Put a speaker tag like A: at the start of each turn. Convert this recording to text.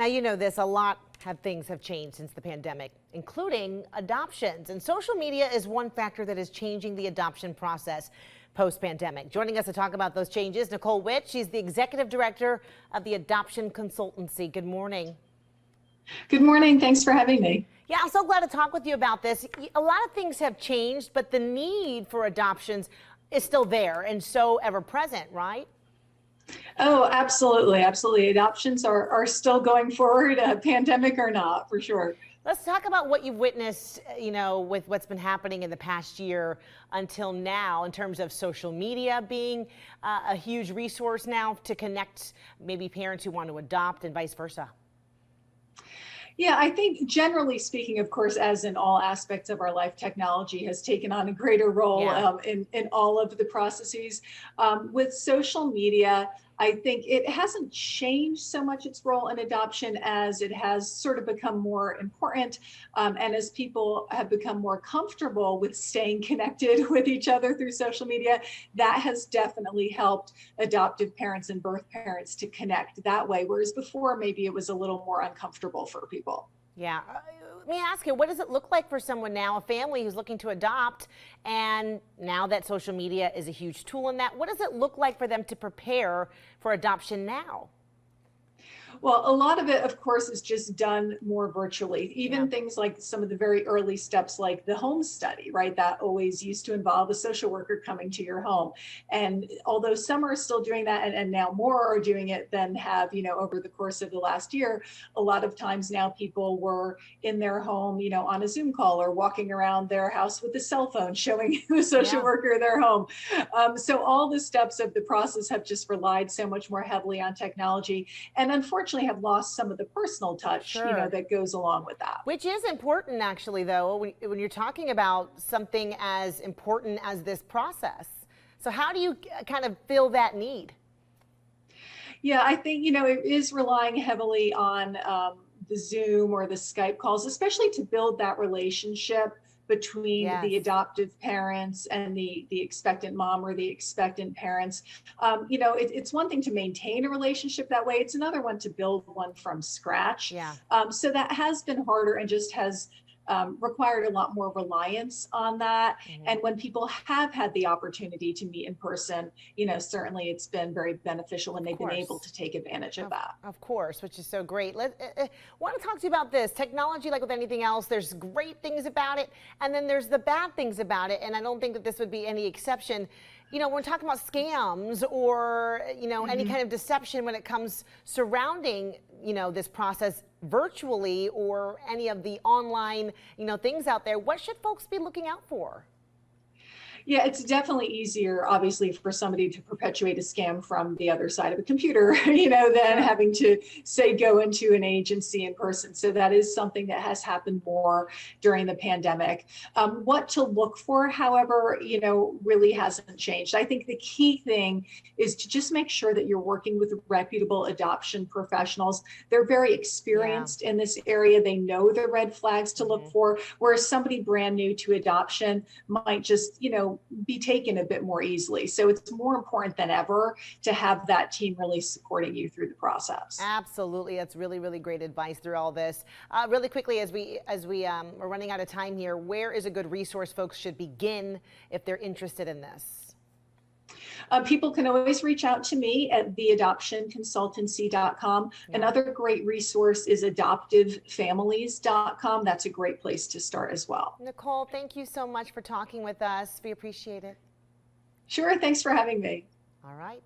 A: Now, you know this, a lot of things have changed since the pandemic, including adoptions. And social media is one factor that is changing the adoption process post-pandemic. Joining us to talk about those changes, Nicole Witt. She's the executive director of the Adoption Consultancy. Good morning.
B: Good morning. Thanks for having me.
A: Yeah, I'm so glad to talk with you about this. A lot of things have changed, but the need for adoptions is still there and so ever present, right?
B: Oh, absolutely. Absolutely. Adoptions are still going forward, pandemic or not, for sure.
A: Let's talk about what you've witnessed, with what's been happening in the past year until now in terms of social media being a huge resource now to connect maybe parents who want to adopt and vice versa.
B: Yeah, I think generally speaking, of course, as in all aspects of our life, technology has taken on a greater role in all of the processes. With social media, I think it hasn't changed so much its role in adoption as it has sort of become more important. And as people have become more comfortable with staying connected with each other through social media, that has definitely helped adoptive parents and birth parents to connect that way. Whereas before, maybe it was a little more uncomfortable for people.
A: Yeah. Let me ask you, what does it look like for someone now, a family who's looking to adopt, and now that social media is a huge tool in that, what does it look like for them to prepare for adoption now?
B: Well, a lot of it, of course, is just done more virtually. Even things like some of the very early steps, like the home study, right? That always used to involve a social worker coming to your home. And although some are still doing that, and now more are doing it than have, over the course of the last year, a lot of times now people were in their home, on a Zoom call or walking around their house with a cell phone showing the social worker their home. So all the steps of the process have just relied so much more heavily on technology. And unfortunately, have lost some of the personal touch, that goes along with that.
A: Which is important, actually, though, when you're talking about something as important as this process. So how do you kind of fill that need?
B: Yeah, I think, it is relying heavily on the Zoom or the Skype calls, especially to build that relationship between the adoptive parents and the expectant mom or the expectant parents. It's one thing to maintain a relationship that way. It's another one to build one from scratch. So that has been harder and just has required a lot more reliance on that. And when people have had the opportunity to meet in person, certainly it's been very beneficial when they've been able to take advantage of that.
A: Of course, which is so great. Want to talk to you about this. Technology, like with anything else, there's great things about it, and then there's the bad things about it, and I don't think that this would be any exception. When we're talking about scams or, any kind of deception when it comes surrounding, this process virtually or any of the online, things out there, what should folks be looking out for?
B: Yeah, it's definitely easier, obviously, for somebody to perpetuate a scam from the other side of a computer, than having to, say, go into an agency in person. So that is something that has happened more during the pandemic. What to look for, however, really hasn't changed. I think the key thing is to just make sure that you're working with reputable adoption professionals. They're very experienced in this area. They know the red flags to look for, whereas somebody brand new to adoption might just, be taken a bit more easily. So it's more important than ever to have that team really supporting you through the process.
A: Absolutely. That's really, really great advice through all this. Really quickly, as we are running out of time here, where is a good resource folks should begin if they're interested in this?
B: People can always reach out to me at theadoptionconsultancy.com. Another great resource is adoptivefamilies.com. That's a great place to start as well.
A: Nicole, thank you so much for talking with us. We appreciate it.
B: Sure. Thanks for having me.
A: All right.